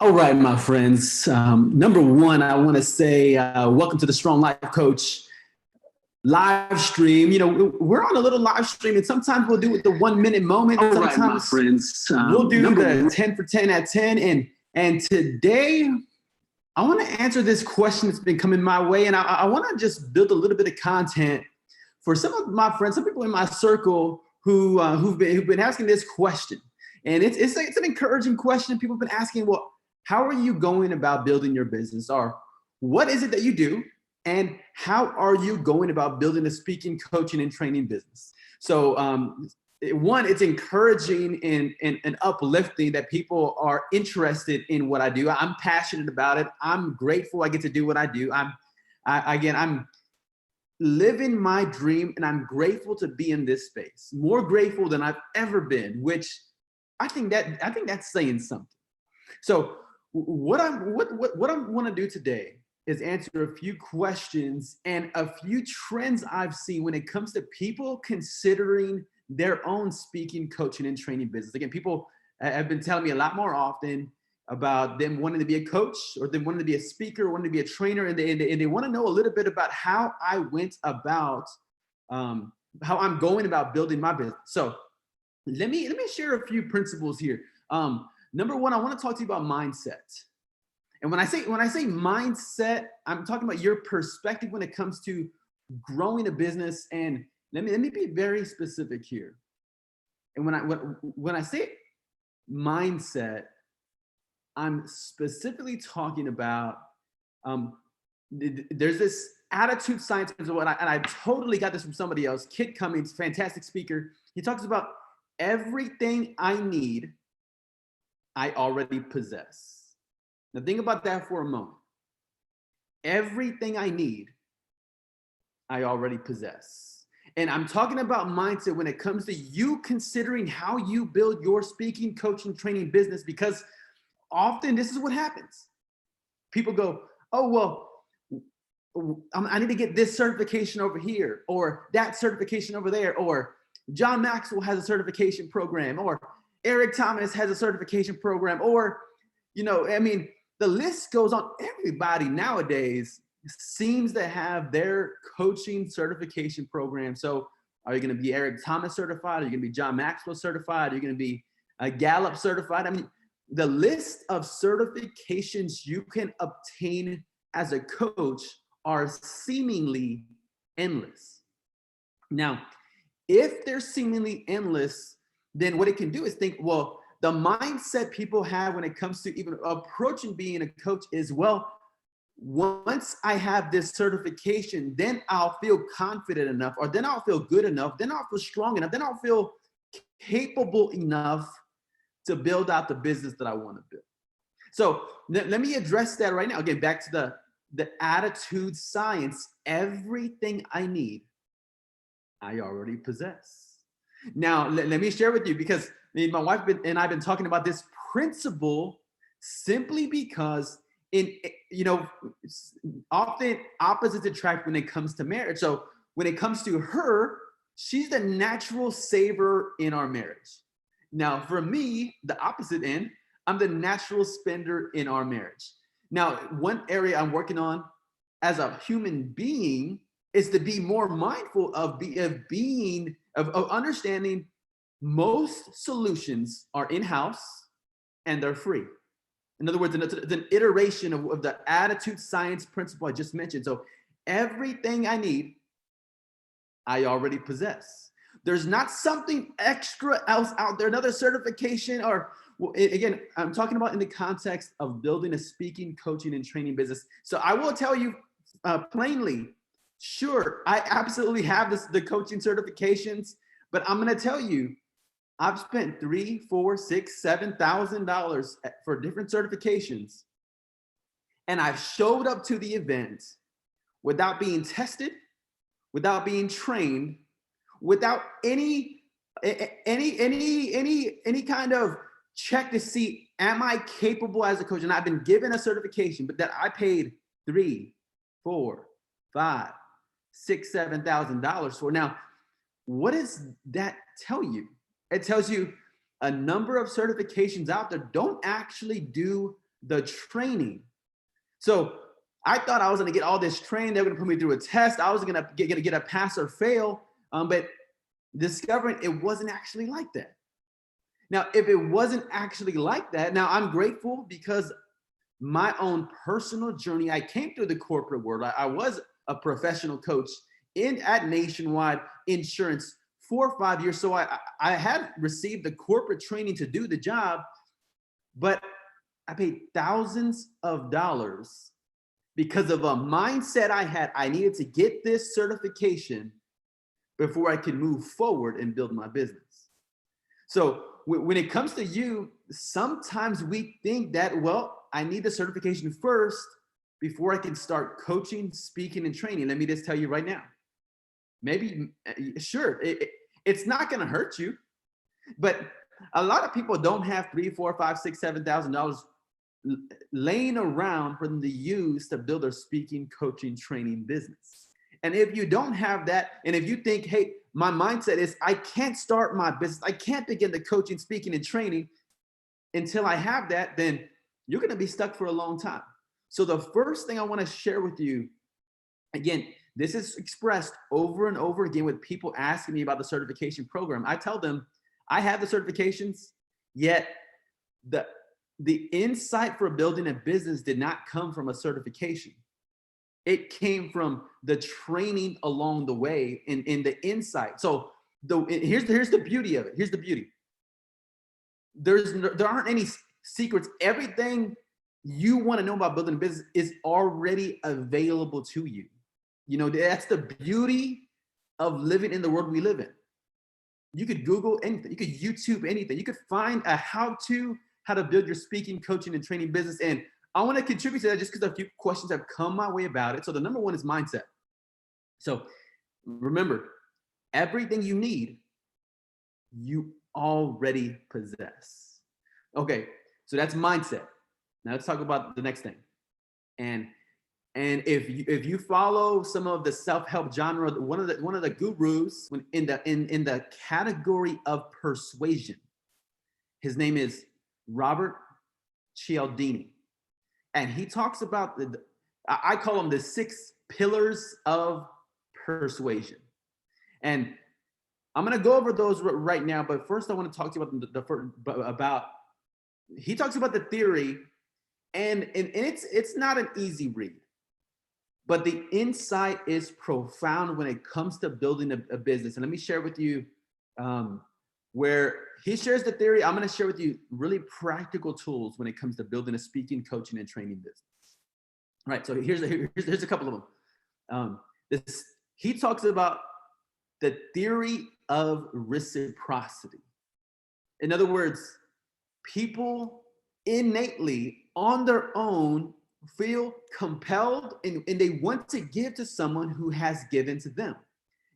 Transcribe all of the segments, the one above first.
All right, my friends. Number one, I want to say welcome to the Strong Life Coach live stream. We're on a little live stream, and sometimes we'll do it the 1 minute moment. All right, my Sometimes friends. we'll do the 10 for 10 at 10. And today, I want to answer this question that's been coming my way, and I want to just build a little bit of content for some of my friends, some people in my circle who've been asking this question. And it's an encouraging question. People have been asking, well, how are you going about building your business? Or what is it that you do? And how are you going about building a speaking, coaching, and training business? So one, it's encouraging and uplifting that people are interested in what I do. I'm passionate about it. I'm grateful I get to do what I do. I'm living my dream, and I'm grateful to be in this space. More grateful than I've ever been, which I think that's saying something. So what I want to do today is answer a few questions and a few trends I've seen when it comes to people considering their own speaking, coaching, and training business. Again, people have been telling me a lot more often about them wanting to be a coach, or them wanting to be a speaker, or wanting to be a trainer, and they want to know a little bit about how I went about, how I'm going about building my business. So let me share a few principles here. Number one, I want to talk to you about mindset. And when I say mindset, I'm talking about your perspective when it comes to growing a business. And let me be very specific here. And when I say mindset, I'm specifically talking about there's this attitude science principle, and I totally got this from somebody else. Kit Cummings, fantastic speaker. He talks about everything I need, I already possess. Now think about that for a moment. Everything I need, I already possess. And I'm talking about mindset when it comes to you considering how you build your speaking, coaching, training business, because often this is what happens. People go, oh, well, I need to get this certification over here, or that certification over there, or John Maxwell has a certification program, or Eric Thomas has a certification program, or, the list goes on. Everybody nowadays seems to have their coaching certification program. So are you going to be Eric Thomas certified? Are you going to be John Maxwell certified? Are you going to be Gallup certified? I mean, the list of certifications you can obtain as a coach are seemingly endless. Now, if they're seemingly endless, then what it can do is think, well, the mindset people have when it comes to even approaching being a coach is, well, once I have this certification, then I'll feel confident enough, or then I'll feel good enough, then I'll feel strong enough, then I'll feel capable enough to build out the business that I want to build. So let me address that right now. Again, back to the attitude science. Everything I need, I already possess. Now, let me share with you, because my wife and I have been talking about this principle simply because often opposites attract when it comes to marriage. So when it comes to her, she's the natural saver in our marriage. Now, for me, the opposite end, I'm the natural spender in our marriage. Now, one area I'm working on as a human being is to be more mindful of understanding most solutions are in-house and they're free. In other words, it's an iteration of the attitude science principle I just mentioned. So everything I need, I already possess. There's not something extra else out there, another certification, or again, I'm talking about in the context of building a speaking, coaching, and training business. So I will tell you plainly, sure, I absolutely have the coaching certifications, but I'm going to tell you, I've spent $3,000, $4,000, $6,000, $7,000 for different certifications, and I've showed up to the event without being tested, without being trained, without any kind of check to see, am I capable as a coach? And I've been given a certification, but that I paid $3,000, $4,000, $5,000, $6,000, $7,000 for. Now, what does that tell you? It tells you a number of certifications out there don't actually do the training. So I thought I was going to get all this training. They were going to put me through a test. I was going to get a pass or fail. But discovering it wasn't actually like that. Now, if it wasn't actually like that, now I'm grateful because my own personal journey, I came through the corporate world. I was a professional coach at Nationwide Insurance 4 or 5 years. So I had received the corporate training to do the job, but I paid thousands of dollars because of a mindset I had. I needed to get this certification before I could move forward and build my business. So when it comes to you, sometimes we think that, well, I need the certification first before I can start coaching, speaking, and training. Let me just tell you right now, maybe, sure, it's not going to hurt you, but a lot of people don't have $3,000, $4,000, $5,000, $6,000, $7,000 laying around for them to use to build their speaking, coaching, training business. And if you don't have that, and if you think, hey, my mindset is I can't start my business, I can't begin the coaching, speaking, and training until I have that, then you're going to be stuck for a long time. So the first thing I want to share with you, again, this is expressed over and over again with people asking me about the certification program. I tell them I have the certifications, yet the insight for building a business did not come from a certification. It came from the training along the way in the insight. So here's the beauty of it. Here's the beauty. There aren't any secrets. Everything you want to know about building a business is already available to you. You know, that's the beauty of living in the world we live in. You could Google anything. You could YouTube anything. You could find a how to build your speaking, coaching, and training business. And I want to contribute to that just because a few questions have come my way about it. So the number one is mindset. So remember, everything you need, you already possess. Okay, so that's mindset. Now let's talk about the next thing. And if you follow some of the self-help genre, one of the gurus in the category of persuasion, his name is Robert Cialdini. And he talks about I call them the 6 pillars of persuasion. And I'm going to go over those right now, but first I want to talk to you about he talks about the theory, and it's not an easy read, but the insight is profound when it comes to building a business. And let me share with you where he shares the theory. I'm going to share with you really practical tools when it comes to building a speaking, coaching, and training business. Right. So here's a couple of them. He talks about the theory of reciprocity. In other words, people innately on their own feel compelled and they want to give to someone who has given to them.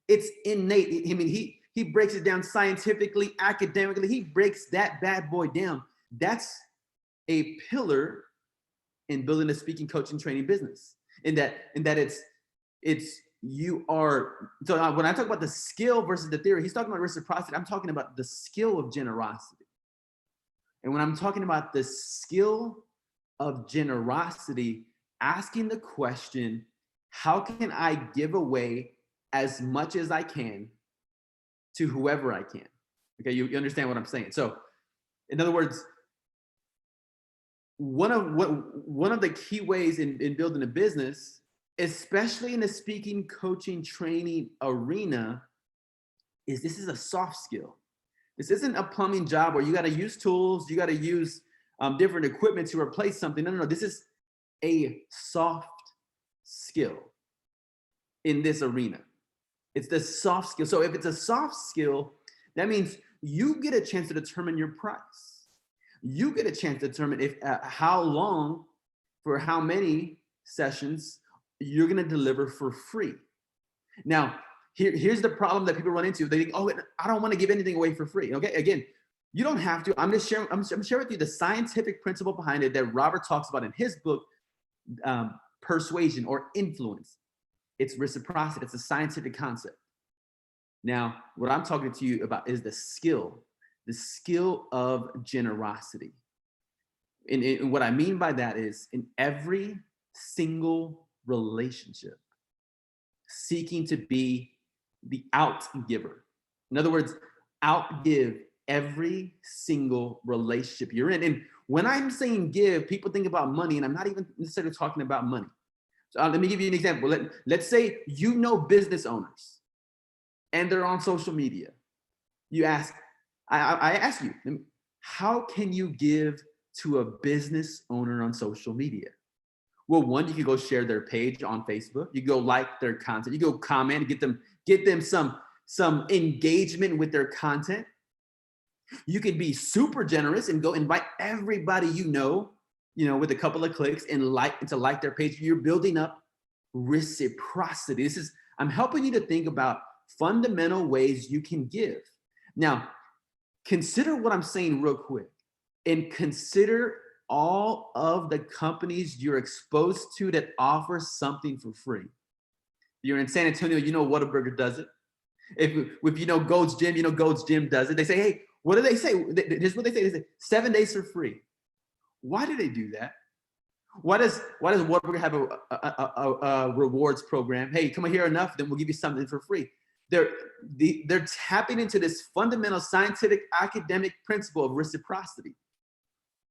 It's innate. I mean, he breaks it down scientifically, academically. He breaks that bad boy down. That's a pillar in building a speaking, coaching, training business. In that it's you are. So when I talk about the skill versus the theory, he's talking about reciprocity. I'm talking about the skill of generosity. And when I'm talking about the skill of generosity, asking the question, how can I give away as much as I can to whoever I can? Okay, you understand what I'm saying? So, in other words, one of the key ways in building a business, especially in the speaking, coaching, training arena, is this is a soft skill. This isn't a plumbing job where you got to use tools, you got to use different equipment to replace something. No. This is a soft skill in this arena. It's the soft skill. So if it's a soft skill, that means you get a chance to determine your price. You get a chance to determine if how long, for how many sessions you're going to deliver for free. Now, here's the problem that people run into. They think, oh, I don't want to give anything away for free. Okay, again, you don't have to. I'm sharing with you the scientific principle behind it that Robert talks about in his book, Persuasion or Influence. It's reciprocity. It's a scientific concept. Now, what I'm talking to you about is the skill of generosity. And what I mean by that is in every single relationship, seeking to be the out giver. In other words, outgive every single relationship you're in. And when I'm saying give, people think about money, and I'm not even necessarily talking about money. So let me give you an example. Let's say you know business owners and they're on social media. You ask, I ask you, how can you give to a business owner on social media? Well, one, you can go share their page on Facebook. You go like their content. You go comment, get them some engagement with their content. You can be super generous and go invite everybody you know, with a couple of clicks and to like their page. You're building up reciprocity. I'm helping you to think about fundamental ways you can give. Now, consider what I'm saying real quick, and consider all of the companies you're exposed to that offer something for free. If you're in San Antonio, you know Whataburger does it. If you know Gold's Gym, Gold's Gym does it. They say, hey, what do they say? Here's what they say. They say 7 days for free. Why do they do that? Why does Whataburger have a rewards program? Hey, come here enough, then we'll give you something for free. They're tapping into this fundamental scientific academic principle of reciprocity.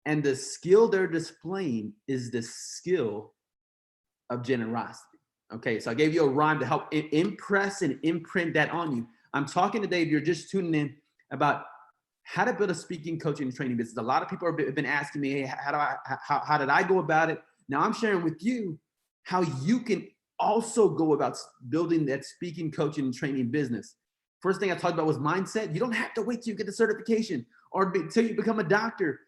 And the skill they're displaying is the skill of generosity. Okay, so I gave you a rhyme to help impress and imprint that on you. I'm talking today, if you're just tuning in, about how to build a speaking, coaching, and training business. A lot of people have been asking me, hey, how did I go about it? Now I'm sharing with you how you can also go about building that speaking, coaching, and training business. First thing I talked about was mindset. You don't have to wait till you get the certification or till you become a doctor.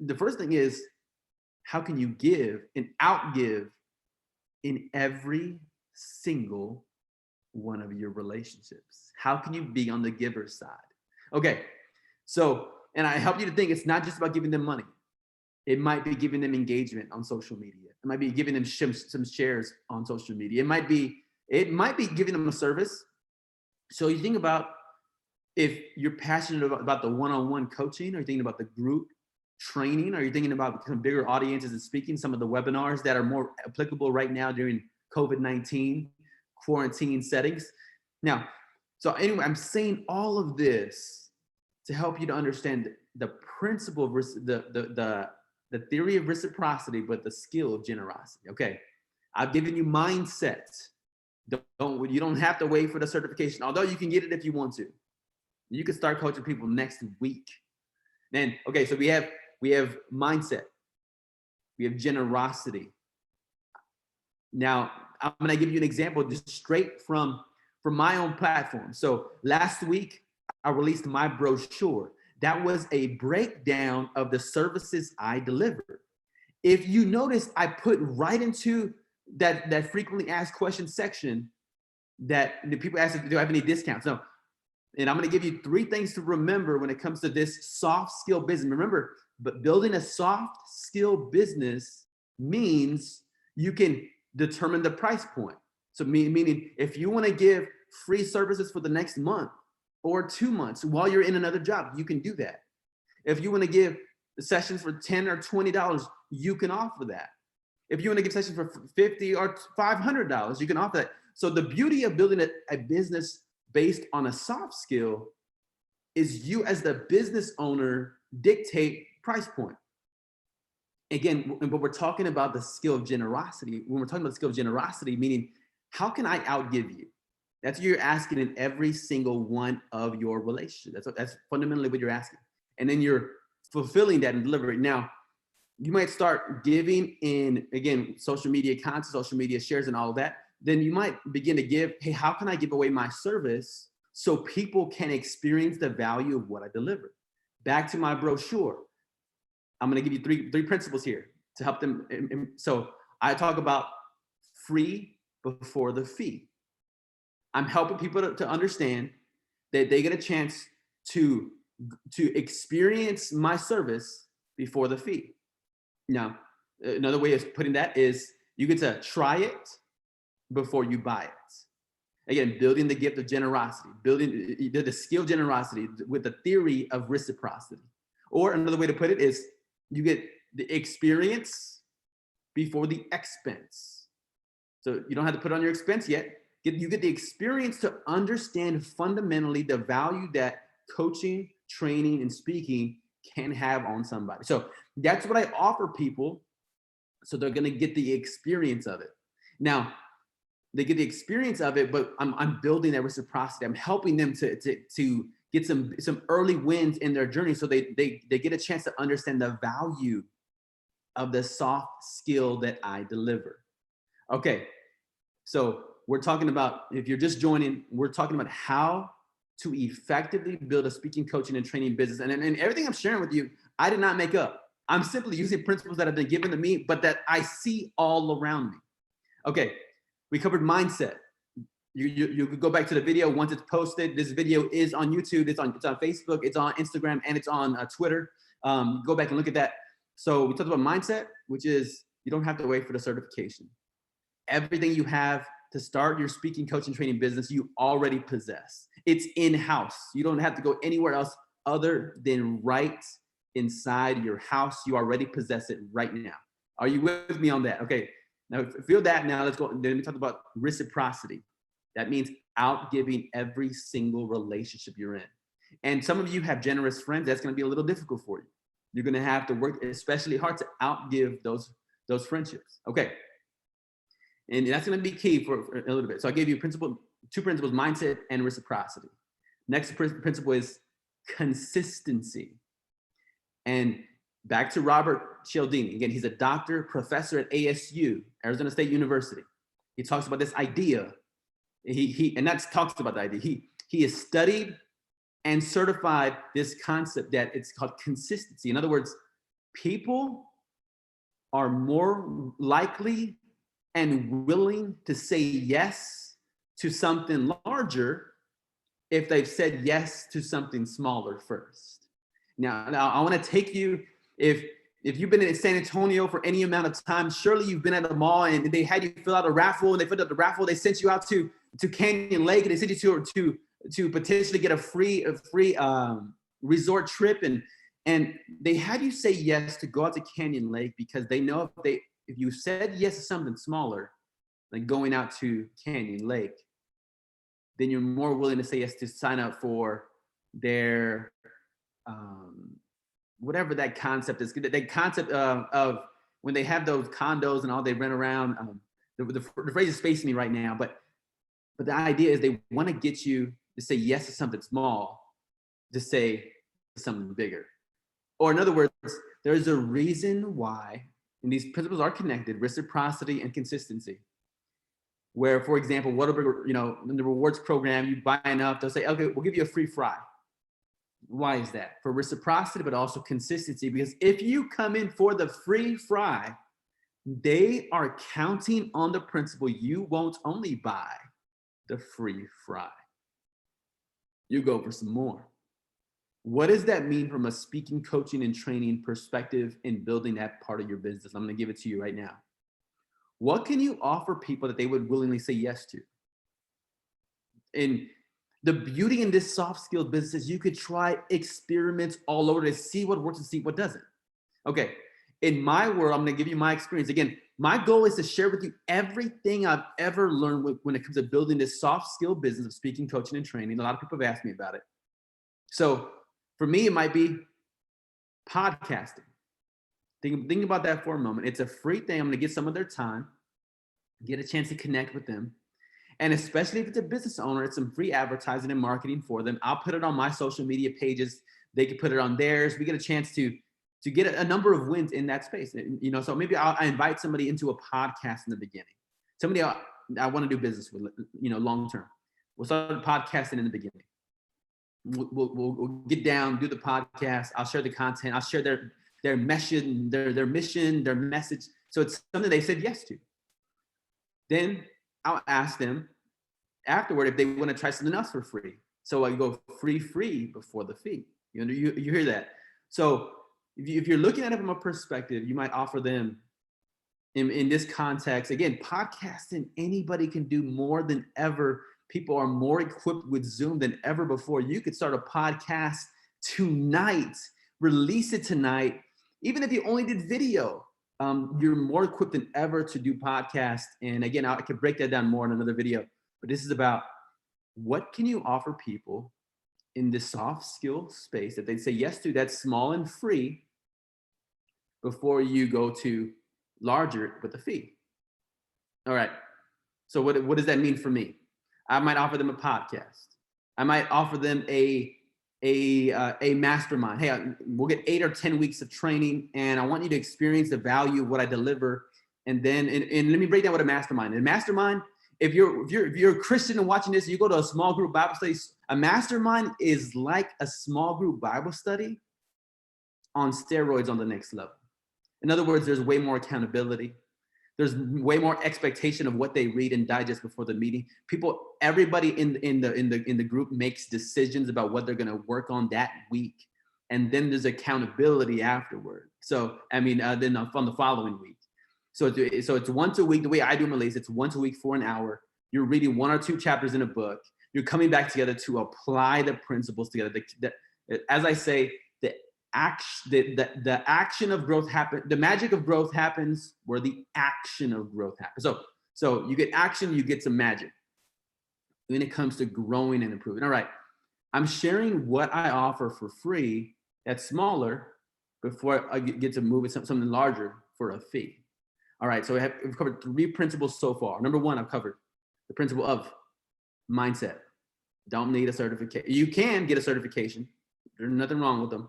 The first thing is, how can you give and outgive in every single one of your relationships? How can you be on the giver side? Okay, so, and I help you to think it's not just about giving them money. It might be giving them engagement on social media. It might be giving them some shares on social media. It might be giving them a service. So you think about, if you're passionate about the one-on-one coaching, or you're thinking about the group training, or you're thinking about some bigger audiences and speaking, some of the webinars that are more applicable right now during COVID-19 quarantine settings. Now, so anyway, I'm saying all of this to help you to understand the principle of the theory of reciprocity, but the skill of generosity. Okay, I've given you mindset. You don't have to wait for the certification, although you can get it if you want to. You can start coaching people next week. Then, okay, so we have mindset, we have generosity. Now, I'm gonna give you an example just straight from my own platform. So last week, I released my brochure. That was a breakdown of the services I deliver. If you notice, I put right into that frequently asked questions section that the people ask, do I have any discounts? No. And I'm going to give you 3 things to remember when it comes to this soft skill business. Remember, but building a soft skill business means you can determine the price point. So meaning if you want to give free services for the next month or 2 months while you're in another job, you can do that. If you want to give sessions for $10 or $20, you can offer that. If you want to give sessions for $50 or $500, you can offer that. So the beauty of building a business based on a soft skill is you as the business owner dictate price point. Again, but we're talking about the skill of generosity. When we're talking about the skill of generosity, meaning how can I outgive you? That's what you're asking in every single one of your relationships. That's fundamentally what you're asking. And then you're fulfilling that and delivering. Now, you might start giving in, again, social media content, social media shares and all of that. Then you might begin to give, hey, how can I give away my service so people can experience the value of what I deliver? Back to my brochure. I'm going to give you three principles here to help them. So I talk about free before the fee. I'm helping people to understand that they get a chance to experience my service before the fee. Now, another way of putting that is you get to try it before you buy it. Again, building the gift of generosity, building the skill of generosity with the theory of reciprocity. Or another way to put it is you get the experience before the expense. So you don't have to put on your expense yet. You get the experience to understand fundamentally the value that coaching, training, and speaking can have on somebody. So that's what I offer people. So they're going to get the experience of it. Now, they get the experience of it, but I'm building that reciprocity. I'm helping them to get some early wins in their journey, so they get a chance to understand the value of the soft skill that I deliver. Okay, so we're talking about, if you're just joining, we're talking about how to effectively build a speaking, coaching, and training business. And everything I'm sharing with you, I did not make up. I'm simply using principles that have been given to me, but that I see all around me. Okay, we covered mindset. You could go back to the video once it's posted. This video is on YouTube, it's on Facebook, it's on Instagram, and it's on Twitter. Go back and look at that. So we talked about mindset, which is you don't have to wait for the certification. Everything you have to start your speaking, coaching, training business, you already possess. It's in-house. You don't have to go anywhere else other than right inside your house. You already possess it right now. Are you with me on that? Okay, now feel that. Now let's go. Then we talk about reciprocity. That means outgiving every single relationship you're in. And some of you have generous friends. That's going to be a little difficult for you. You're going to have to work especially hard to outgive those friendships. Okay. And that's going to be key for a little bit. So I gave you two principles, mindset and reciprocity. Next principle is consistency. And back to Robert Cialdini. Again, he's a doctor, professor at ASU, Arizona State University. He talks about this idea. And that's talks about the idea. He has studied and certified this concept that it's called consistency. In other words, people are more likely and willing to say yes to something larger if they've said yes to something smaller first. Now I want to take you, if you've been in San Antonio for any amount of time, surely you've been at a mall and they had you fill out a raffle, and they filled out the raffle, they sent you out to Canyon Lake, and they sent you to potentially get a free resort trip, and they had you say yes to go out to Canyon Lake because they know if you said yes to something smaller, like going out to Canyon Lake, then you're more willing to say yes to sign up for their whatever that concept is. That concept of when they have those condos and all they rent around. The phrase is facing me right now, but the idea is they want to get you to say yes to something small, to say something bigger. Or in other words, there's a reason why, and these principles are connected, reciprocity and consistency. Where, for example, in the rewards program, you buy enough, they'll say, okay, we'll give you a free fry. Why is that? For reciprocity, but also consistency. Because if you come in for the free fry, they are counting on the principle you won't only buy the free fry, you go for some more. What does that mean from a speaking, coaching, and training perspective in building that part of your business? I'm going to give it to you right now. What can you offer people that they would willingly say yes to? And the beauty in this soft skill business is you could try experiments all over to see what works and see what doesn't. Okay, in my world, I'm going to give you my experience. Again, my goal is to share with you everything I've ever learned when it comes to building this soft skill business of speaking, coaching, and training. A lot of people have asked me about it. So for me, it might be podcasting. Think about that for a moment. It's a free thing. I'm going to get some of their time, get a chance to connect with them. And especially if it's a business owner, it's some free advertising and marketing for them. I'll put it on my social media pages. They can put it on theirs. We get a chance to get a number of wins in that space. So maybe I invite somebody into a podcast in the beginning. Somebody I want to do business with, long term. We'll start podcasting in the beginning. We'll get down, do the podcast. I'll share the content. I'll share their mission, their mission, their message. So it's something they said yes to. Then I'll ask them afterward if they want to try something else for free. So I go free before the fee. You hear that? So if you're looking at it from a perspective, you might offer them in this context. Again, podcasting, anybody can do more than ever. People are more equipped with Zoom than ever before. You could start a podcast tonight, release it tonight. Even if you only did video, you're more equipped than ever to do podcasts. And again, I could break that down more in another video, but this is about what can you offer people in the soft skill space that they say yes to, that's small and free, before you go to larger with a fee. All right. So what does that mean for me? I might offer them a podcast. I might offer them a mastermind. Hey, we'll get 8 or 10 weeks of training, and I want you to experience the value of what I deliver. And then, and let me break down what a mastermind. A mastermind, if you're a Christian and watching this, you go to a small group Bible study. A mastermind is like a small group Bible study on steroids on the next level. In other words, there's way more accountability. There's way more expectation of what they read and digest before the meeting. Everybody in the group makes decisions about what they're going to work on that week, and then there's accountability afterward. So then on the following week. So it's once a week. The way I do Malays, it's once a week for an hour. You're reading 1 or 2 chapters in a book. You're coming back together to apply the principles together. As I say, the action of growth happens. The magic of growth happens where the action of growth happens. So you get action, you get some magic when it comes to growing and improving. All right, I'm sharing what I offer for free that's smaller before I get to move it something larger for a fee. All right, so we've covered 3 principles so far. Number 1, I've covered the principle of mindset. Don't need a certification. You can get a certification. There's nothing wrong with them.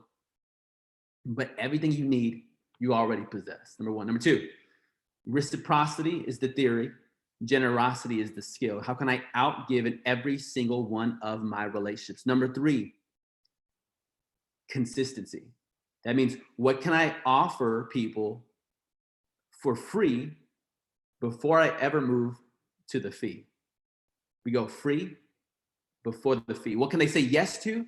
But everything you need, you already possess. Number 1. Number 2, reciprocity is the theory. Generosity is the skill. How can I outgive in every single one of my relationships? Number 3, consistency. That means, what can I offer people for free before I ever move to the fee? We go free before the fee. What can they say yes to?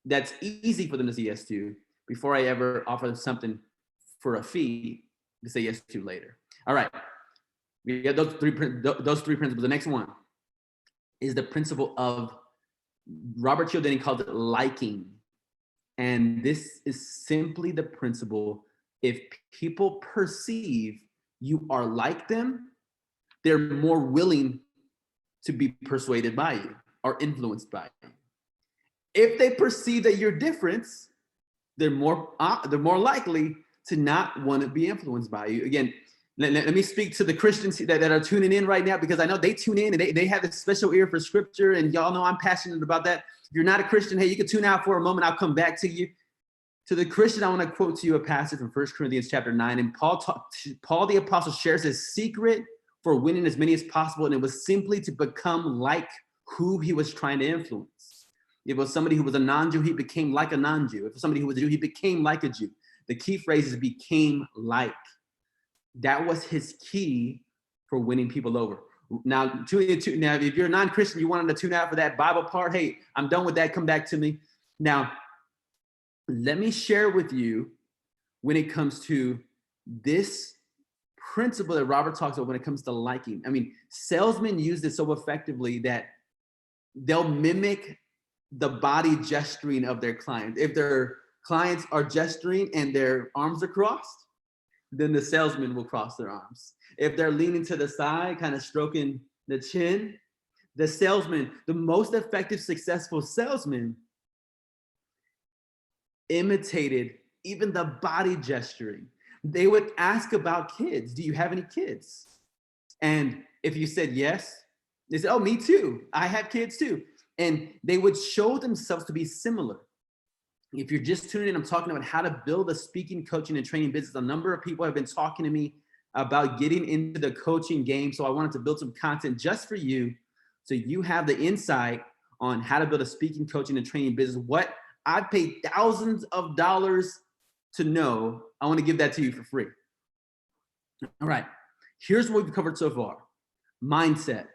That's easy for them to say yes to before I ever offer them something for a fee to say yes to later. All right, we got those three principles. The next one is the principle of, Robert Cialdini called it liking. And this is simply the principle: if people perceive you are like them, they're more willing to be persuaded by you or influenced by you. If they perceive that you're different, they're more likely to not want to be influenced by you. Again, let me speak to the Christians that are tuning in right now, because I know they tune in and they have a special ear for scripture, and y'all know I'm passionate about that. If you're not a Christian, hey, you can tune out for a moment. I'll come back to you. To the Christian, I want to quote to you a passage from 1 Corinthians chapter 9. And Paul the apostle shares his secret for winning as many as possible, and it was simply to become like who he was trying to influence. If it was somebody who was a non-Jew, he became like a non-Jew. If it was somebody who was a Jew, he became like a Jew. The key phrase is became like. That was his key for winning people over. Now, if you're a non-Christian, you wanted to tune out for that Bible part, hey, I'm done with that. Come back to me. Now, let me share with you when it comes to this principle that Robert talks about when it comes to liking. I mean, salesmen use this so effectively that they'll mimic the body gesturing of their clients. If their clients are gesturing and their arms are crossed, then the salesman will cross their arms. If they're leaning to the side, kind of stroking the chin, the salesman, the most effective, successful salesman, imitated even the body gesturing. They would ask about kids. Do you have any kids? And if you said yes, they said, oh, me too. I have kids too. And they would show themselves to be similar. If you're just tuning in, I'm talking about how to build a speaking, coaching, and training business. A number of people have been talking to me about getting into the coaching game. So I wanted to build some content just for you, so you have the insight on how to build a speaking, coaching, and training business. What I've paid thousands of dollars to know, I want to give that to you for free. All right, here's what we've covered so far. Mindset.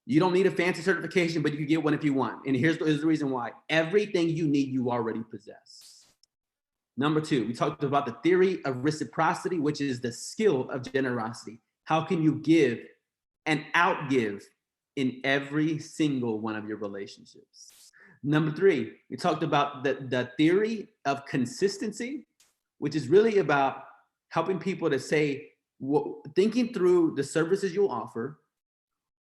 You don't need a fancy certification, but you can get one if you want. And here's the reason why. Everything you need, you already possess. Number 2, we talked about the theory of reciprocity, which is the skill of generosity. How can you give and outgive in every single one of your relationships? Number 3, we talked about the theory of consistency, which is really about helping people to say, thinking through the services you'll offer,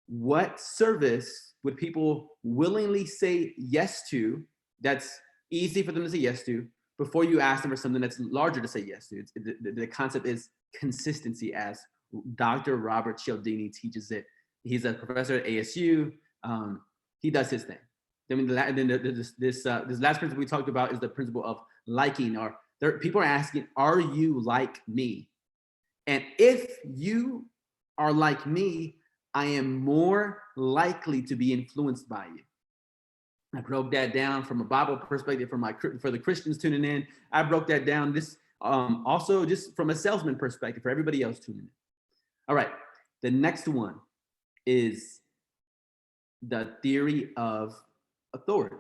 what service would people willingly say yes to that's easy for them to say yes to before you ask them for something that's larger to say yes to. The concept is consistency, as Dr. Robert Cialdini teaches it. He's a professor at ASU. He does his thing. Then this last principle we talked about is the principle of liking. Or people are asking, are you like me? And if you are like me, I am more likely to be influenced by you. I broke that down from a Bible perspective for the Christians tuning in. I broke that down also just from a salesman perspective for everybody else tuning in. All right, the next one is the theory of authority.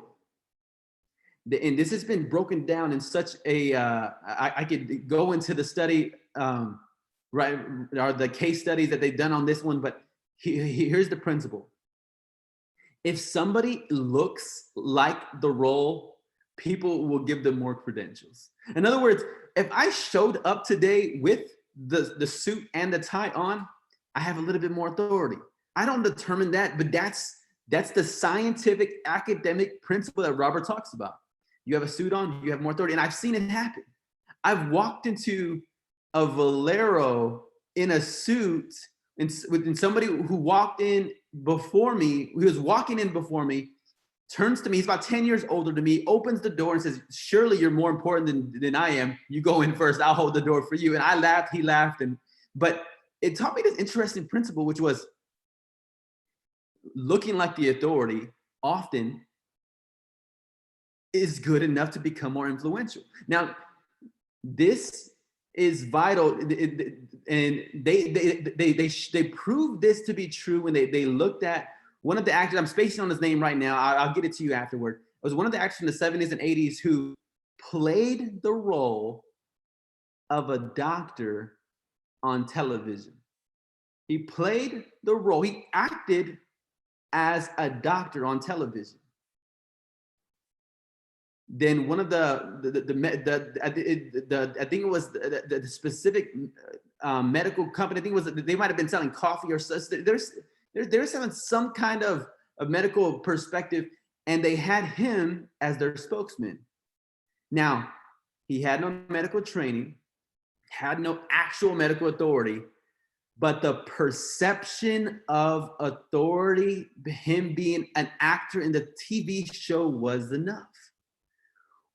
And this has been broken down in such a, I could go into the study, right, or the case studies that they've done on this one, but here's the principle. If somebody looks like the role, people will give them more credentials. In other words, if I showed up today with the suit and the tie on, I have a little bit more authority. I don't determine that, but that's the scientific academic principle that Robert talks about. You have a suit on, you have more authority, and I've seen it happen. I've walked into a Valero in a suit, and somebody who walked in before me, who was walking in before me, turns to me, he's about 10 years older than me, opens the door and says, surely you're more important than I am. You go in first, I'll hold the door for you. And I laughed, he laughed. But it taught me this interesting principle, which was looking like the authority often is good enough to become more influential. Now, this is vital, and they proved this to be true when they looked at one of the actors. I'm spacing on his name right now. I'll get it to you afterward. It was one of the actors in the 70s and 80s who played the role of a doctor on television. He played the role. He acted as a doctor on television. Then one of I think it was the specific medical company. I think it was, they might have been selling coffee or such. They're selling some kind of medical perspective, and they had him as their spokesman. Now, he had no medical training, had no actual medical authority, but the perception of authority, him being an actor in the TV show, was enough.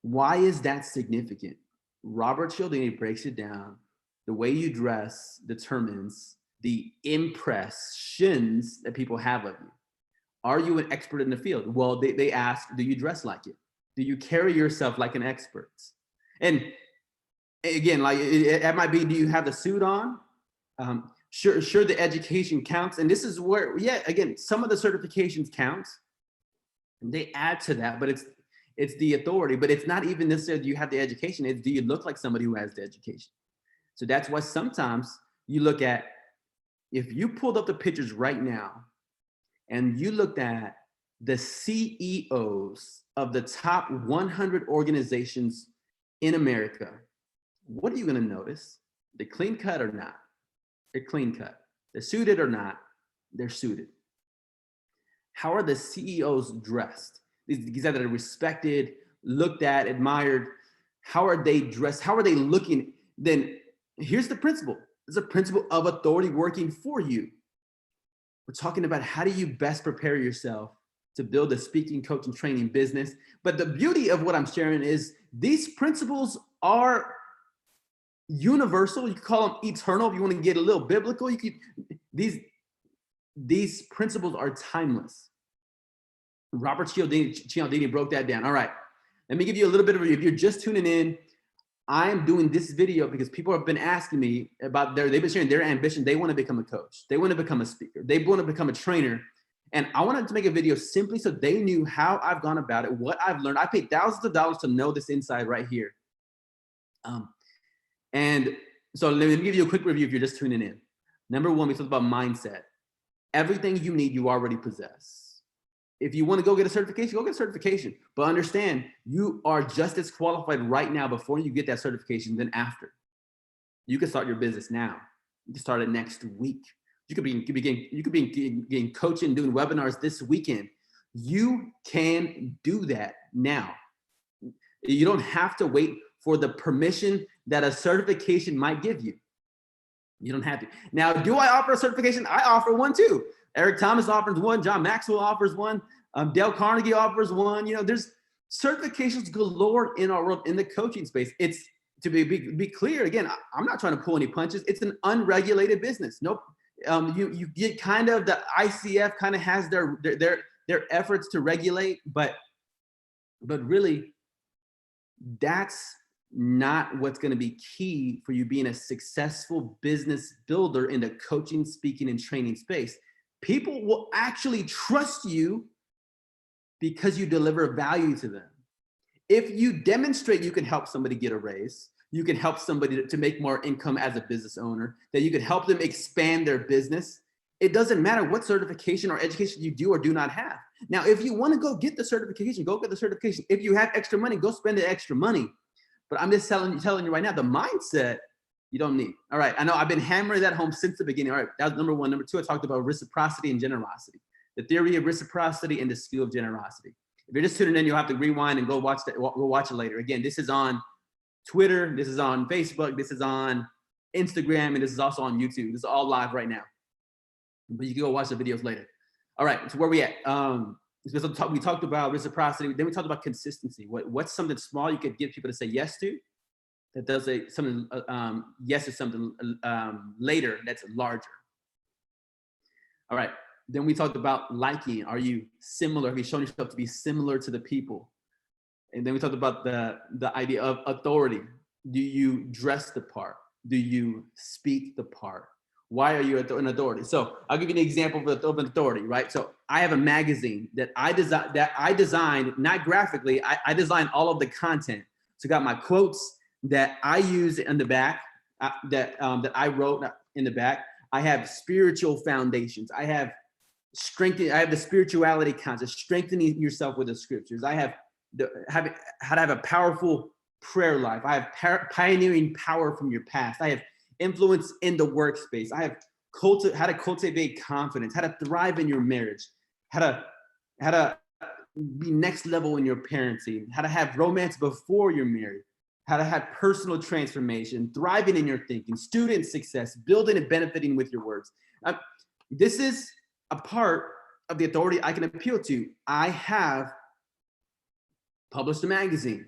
Why is that significant? Robert Cialdini breaks it down. The way you dress determines the impressions that people have of you. Are you an expert in the field? Well, they ask, do you dress like it? Do you carry yourself like an expert? And again, like it might be, do you have the suit on? Sure, the education counts. And this is where, yeah, again, some of the certifications count. And they add to that, but it's the authority, but it's not even necessarily do you have the education, it's do you look like somebody who has the education? So that's why sometimes you look at, if you pulled up the pictures right now and you looked at the CEOs of the top 100 organizations in America, what are you gonna notice? They're clean cut or not? They're clean cut. They're suited or not? They're suited. How are the CEOs dressed? These guys that are respected, looked at, admired. How are they dressed? How are they looking? Then here's the principle. It's a principle of authority working for you. We're talking about how do you best prepare yourself to build a speaking, coach, and training business. But the beauty of what I'm sharing is these principles are universal. You can call them eternal if you want to get a little biblical. These principles are timeless. Robert Cialdini broke that down. All right, let me give you a little bit of, if you're just tuning in, I'm doing this video because people have been asking me about they've been sharing their ambition. They want to become a coach. They want to become a speaker. They want to become a trainer. And I wanted to make a video simply so they knew how I've gone about it, what I've learned. I paid thousands of dollars to know this inside right here. And so let me give you a quick review if you're just tuning in. Number one, we talked about mindset. Everything you need, you already possess. If you want to go get a certification, go get a certification. But understand, you are just as qualified right now before you get that certification than after. You can start your business now. You can start it next week. You could be getting coaching, doing webinars this weekend. You can do that now. You don't have to wait for the permission that a certification might give you. You don't have to. Now, do I offer a certification? I offer one too. Eric Thomas offers one. John Maxwell offers one. Dale Carnegie offers one. You know, there's certifications galore in our world in the coaching space. It's to be clear again. I'm not trying to pull any punches. It's an unregulated business. Nope. You get kind of the ICF kind of has their efforts to regulate, but really, that's not what's going to be key for you being a successful business builder in the coaching, speaking, and training space. People will actually trust you because you deliver value to them. If you demonstrate you can help somebody get a raise, you can help somebody to make more income as a business owner, that you can help them expand their business, it doesn't matter what certification or education you do or do not have. Now, if you want to go get the certification, go get the certification. If you have extra money, go spend the extra money. But I'm just telling you right now, the mindset you don't need. All right, I know I've been hammering that home since the beginning. All right, that was number one. Number two, I talked about reciprocity and generosity. The theory of reciprocity and the skill of generosity. If you're just tuning in, you'll have to rewind and go watch it later. Again, this is on Twitter, this is on Facebook, this is on Instagram, and this is also on YouTube. This is all live right now. But you can go watch the videos later. All right, so where we at? We talked about reciprocity. Then we talked about consistency. What's something small you could get people to say yes to? That does something yes to something later that's larger. All right. Then we talked about liking. Are you similar? Have you shown yourself to be similar to the people? And then we talked about the idea of authority. Do you dress the part? Do you speak the part? Why are you an authority? So I'll give you an example of an authority, right? So I have a magazine that I designed, not graphically, I designed all of the content. So I got my quotes that I use in the back, that I wrote in the back. I have spiritual foundations. I have the spirituality concept, strengthening yourself with the scriptures. I have how to have a powerful prayer life. I have pioneering power from your past. I have influence in the workspace. I have how to cultivate confidence, how to thrive in your marriage, how to be next level in your parenting, how to have romance before you're married, how to have personal transformation, thriving in your thinking, student success, building and benefiting with your words. This is a part of the authority I can appeal to. I have published a magazine,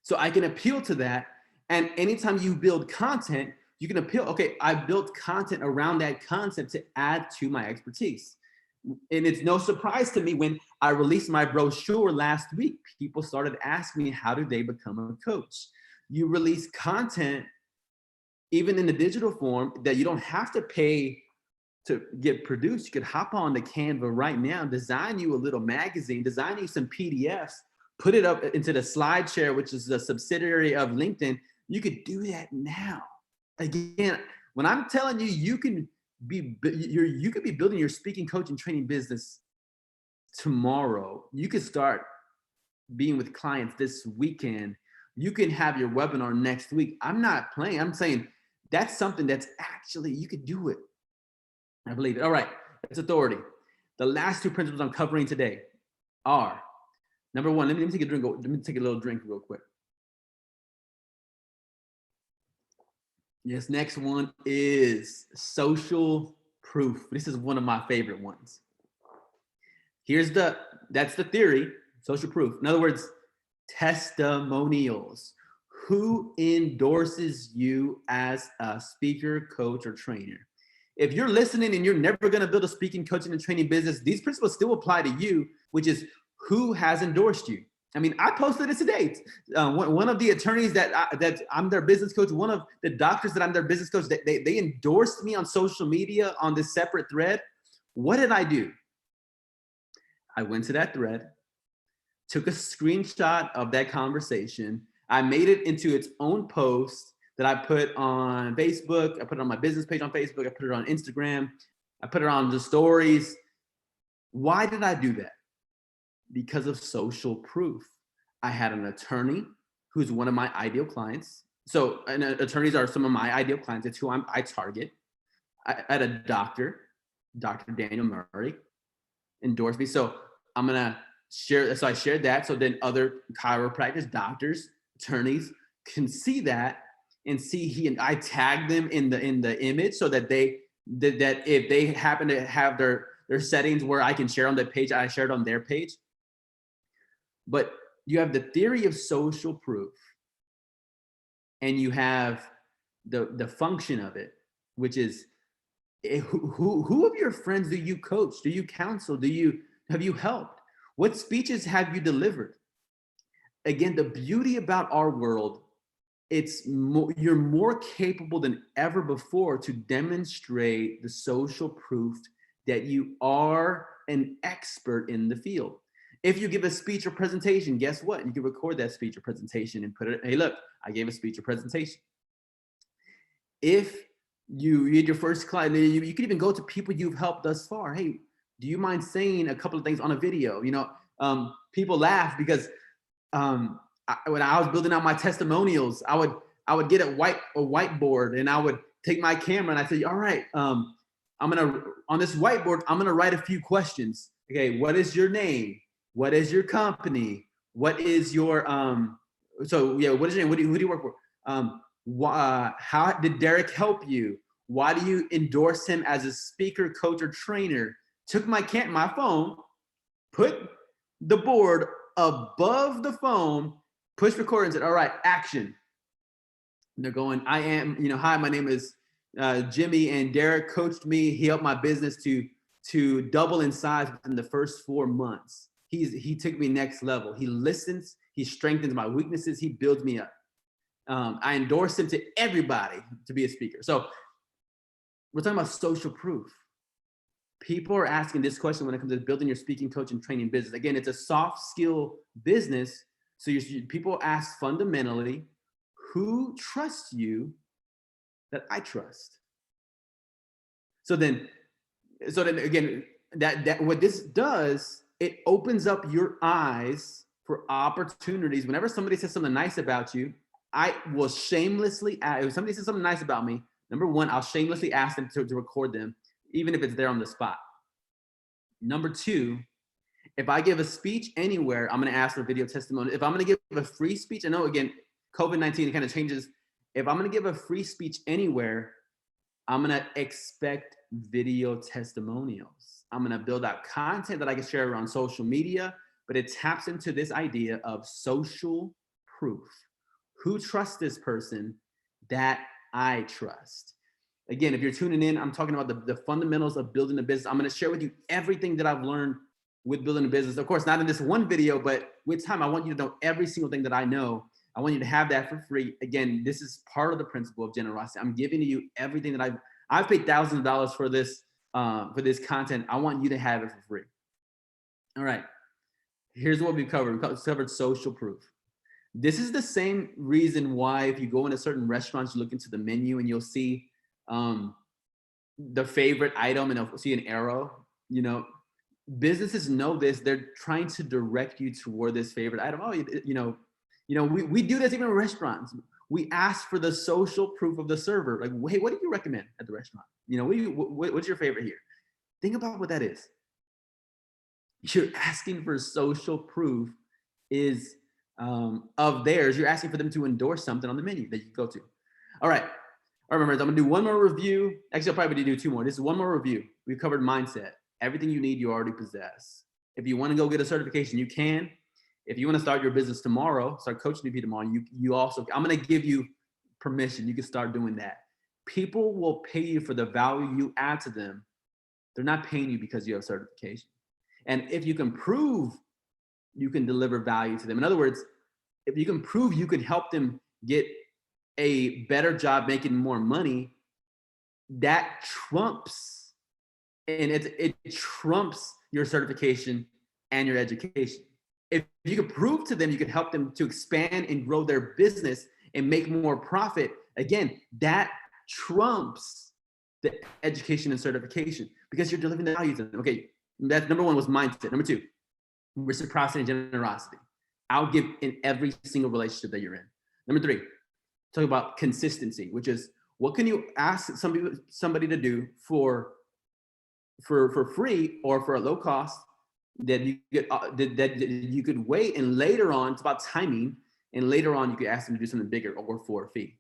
so I can appeal to that. And anytime you build content, you can appeal, okay, I built content around that concept to add to my expertise. And it's no surprise to me when I released my brochure last week, people started asking me, how do they become a coach? You release content, even in the digital form, that you don't have to pay to get produced. You could hop on the Canva right now, design you a little magazine, design you some PDFs, put it up into the SlideShare, which is a subsidiary of LinkedIn. You could do that now. Again, when I'm telling you, you could be building your speaking, coaching, training business tomorrow. You could start being with clients this weekend. You can have your webinar next week. I'm not playing. I'm saying that's something that's actually, you could do it. I believe it. All right, that's authority. The last two principles I'm covering today are, number one, let me take a drink. Let me take a little drink real quick. Yes, next one is social proof. This is one of my favorite ones. That's the theory, social proof. In other words, testimonials. Who endorses you as a speaker, coach, or trainer? If you're listening and you're never going to build a speaking, coaching, and training business, these principles still apply to you, which is who has endorsed you. I mean, I posted it today. One of the attorneys that I'm their business coach, one of the doctors that I'm their business coach, they endorsed me on social media on this separate thread. What did I do? I went to that thread, took a screenshot of that conversation. I made it into its own post that I put on Facebook. I put it on my business page on Facebook. I put it on Instagram. I put it on the stories. Why did I do that? Because of social proof. I had an attorney who's one of my ideal clients. So, and attorneys are some of my ideal clients. It's who I target. I had a doctor, Dr. Daniel Murray, endorsed me. So I'm gonna share. So I shared that. So then other chiropractors, doctors, attorneys can see that and see he and I tag them in the image so that that if they happen to have their settings where I can share on the page, I shared on their page. But you have the theory of social proof, and you have the function of it, which is who of your friends do you coach? Do you counsel? Have you helped? What speeches have you delivered? Again, the beauty about our world, you're more capable than ever before to demonstrate the social proof that you are an expert in the field. If you give a speech or presentation, guess what? You can record that speech or presentation and put it, hey, look, I gave a speech or presentation. If you had your first client, you can even go to people you've helped thus far. Hey, do you mind saying a couple of things on a video? People laugh because when I was building out my testimonials, I would get a whiteboard and I would take my camera and I say, all right, on this whiteboard, I'm gonna write a few questions. Okay, what is your name? What is your company? What is your what is your name? Who do you work for? How did Derek help you? Why do you endorse him as a speaker, coach, or trainer? Took my phone, put the board above the phone, push record and said, all right, action. And they're going, hi, my name is Jimmy, and Derek coached me. He helped my business to double in size within the first 4 months. He took me next level. He listens, he strengthens my weaknesses, he builds me up. I endorse him to everybody to be a speaker. So we're talking about social proof. People are asking this question when it comes to building your speaking, coach, and training business. Again, it's a soft skill business. So people ask fundamentally, who trusts you that I trust? So then again, that what this does, it opens up your eyes for opportunities. Whenever somebody says something nice about you, I will shamelessly, if somebody says something nice about me, number one, I'll shamelessly ask them to record them, even if it's there on the spot. Number two, if I give a speech anywhere, I'm going to ask for video testimony. If I'm going to give a free speech, I know, again, COVID-19 kind of changes. If I'm going to give a free speech anywhere, I'm going to expect video testimonials. I'm going to build out content that I can share around social media, but it taps into this idea of social proof. Who trusts this person that I trust? Again, if you're tuning in, I'm talking about the fundamentals of building a business. I'm going to share with you everything that I've learned with building a business. Of course, not in this one video, but with time, I want you to know every single thing that I know. I want you to have that for free. Again, this is part of the principle of generosity. I'm giving to you everything that I've paid thousands of dollars for this content. I want you to have it for free. All right. Here's what we've covered. We've covered social proof. This is the same reason why if you go into certain restaurants, you look into the menu and you'll see the favorite item and you'll see an arrow. Businesses know this. They're trying to direct you toward this favorite item. We do this even in restaurants. We ask for the social proof of the server. Like, hey, what do you recommend at the restaurant? What's your favorite here? Think about what that is. You're asking for social proof of theirs. You're asking for them to endorse something on the menu that you go to. All right. All right, remember, I'm gonna do one more review. Actually, I'll probably do two more. This is one more review. We've covered mindset. Everything you need, you already possess. If you want to go get a certification, you can. If you want to start your business tomorrow, start coaching people tomorrow, I'm going to give you permission. You can start doing that. People will pay you for the value you add to them. They're not paying you because you have certification. And if you can prove you can deliver value to them, in other words, if you can prove you can help them get a better job making more money, that trumps, and it trumps your certification and your education. If you can prove to them, you can help them to expand and grow their business and make more profit. Again, that trumps the education and certification because you're delivering the value to them. Okay, that number one was mindset. Number two, reciprocity and generosity. I'll give in every single relationship that you're in. Number three, talk about consistency, which is what can you ask somebody to do for free or for a low cost that you could that you could wait, and later on it's about timing, and later on you could ask them to do something bigger or for a fee.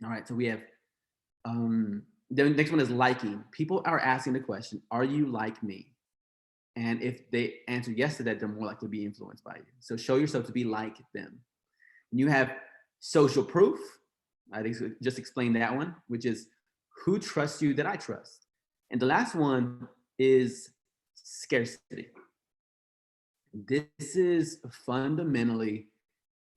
All right, so we have the next one is liking. People are asking the question, are you like me? And if they answer yes to that, they're more likely to be influenced by you. So show yourself to be like them. And you have social proof. I think just explain that one, which is who trusts you that I trust. And the last one is scarcity. This is fundamentally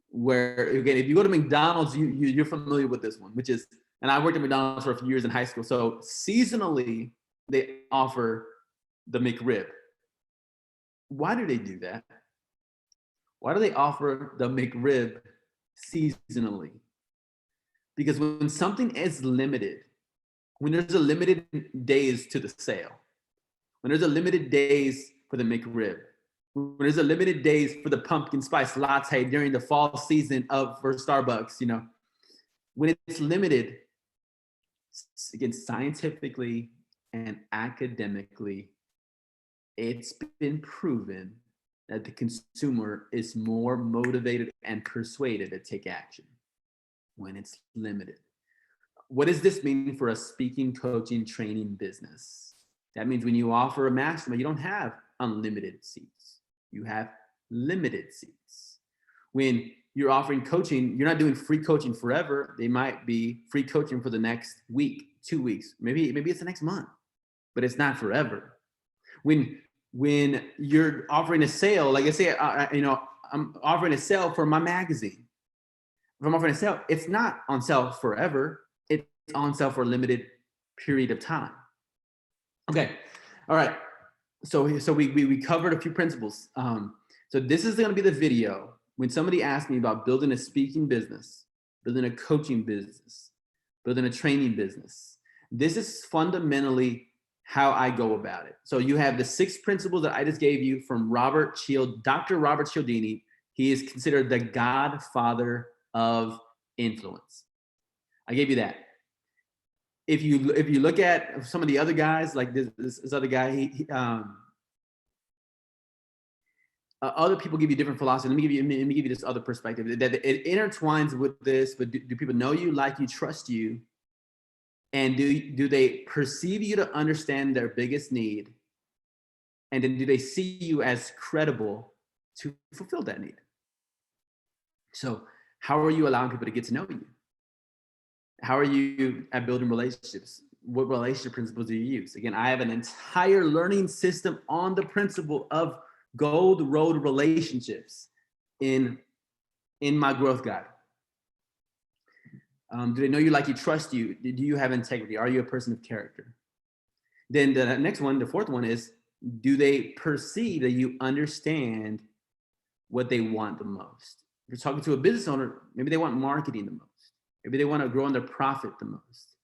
where, again, if you go to McDonald's, you're familiar with this one, which is, and I worked at McDonald's for a few years in high school. So seasonally, they offer the McRib. Why do they do that? Why do they offer the McRib seasonally? Because when something is limited, when there's a limited days to the sale, when there's a limited days for the McRib, when there's a limited days for the pumpkin spice latte during the fall season for Starbucks, when it's limited, again, scientifically and academically, it's been proven that the consumer is more motivated and persuaded to take action when it's limited. What does this mean for a speaking, coaching, training business? That means when you offer a mastermind, you don't have unlimited seats. You have limited seats. When you're offering coaching, you're not doing free coaching forever. They might be free coaching for the next week, 2 weeks, maybe it's the next month, but it's not forever. When you're offering a sale, like I say, I'm offering a sale for my magazine. If I'm offering a sale, it's not on sale forever. It's on sale for a limited period of time. Okay, all right. So we covered a few principles. So this is going to be the video when somebody asks me about building a speaking business, building a coaching business, building a training business. This is fundamentally how I go about it. So you have the 6 principles that I just gave you from Dr. Robert Cialdini. He is considered the godfather of influence. I gave you that. If you look at some of the other guys, like this other guy, other people give you different philosophy. Let me give you this other perspective that it intertwines with this. But do people know you, like you, trust you? And do they perceive you to understand their biggest need? And then do they see you as credible to fulfill that need? So how are you allowing people to get to know you? How are you at building relationships? What relationship principles do you use? Again, I have an entire learning system on the principle of Gold Road relationships in my growth guide. Do they know you, like you, trust you? Do you have integrity? Are you a person of character? Then the next one, the fourth one is, do they perceive that you understand what they want the most? If you're talking to a business owner, maybe they want marketing the most. Maybe they want to grow on their profit the most.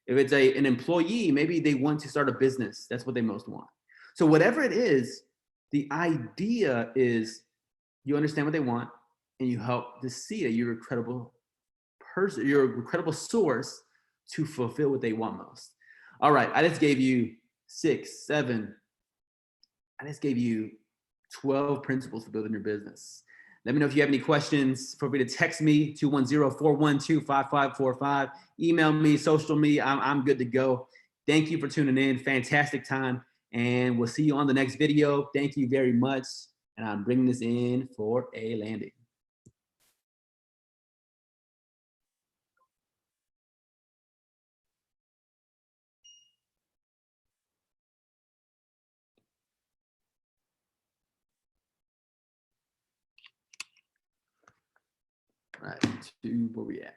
If it's an employee, maybe they want to start a business. That's what they most want. So whatever it is, the idea is you understand what they want and you help to see that you're a credible person, you're a credible source to fulfill what they want most. All right, I just gave you 6, 7, I just gave you 12 principles for building your business. Let me know if you have any questions. Feel free to text me, 210-412-5545. Email me, social me. I'm good to go. Thank you for tuning in. Fantastic time. And we'll see you on the next video. Thank you very much. And I'm bringing this in for a landing. All right, to where we at?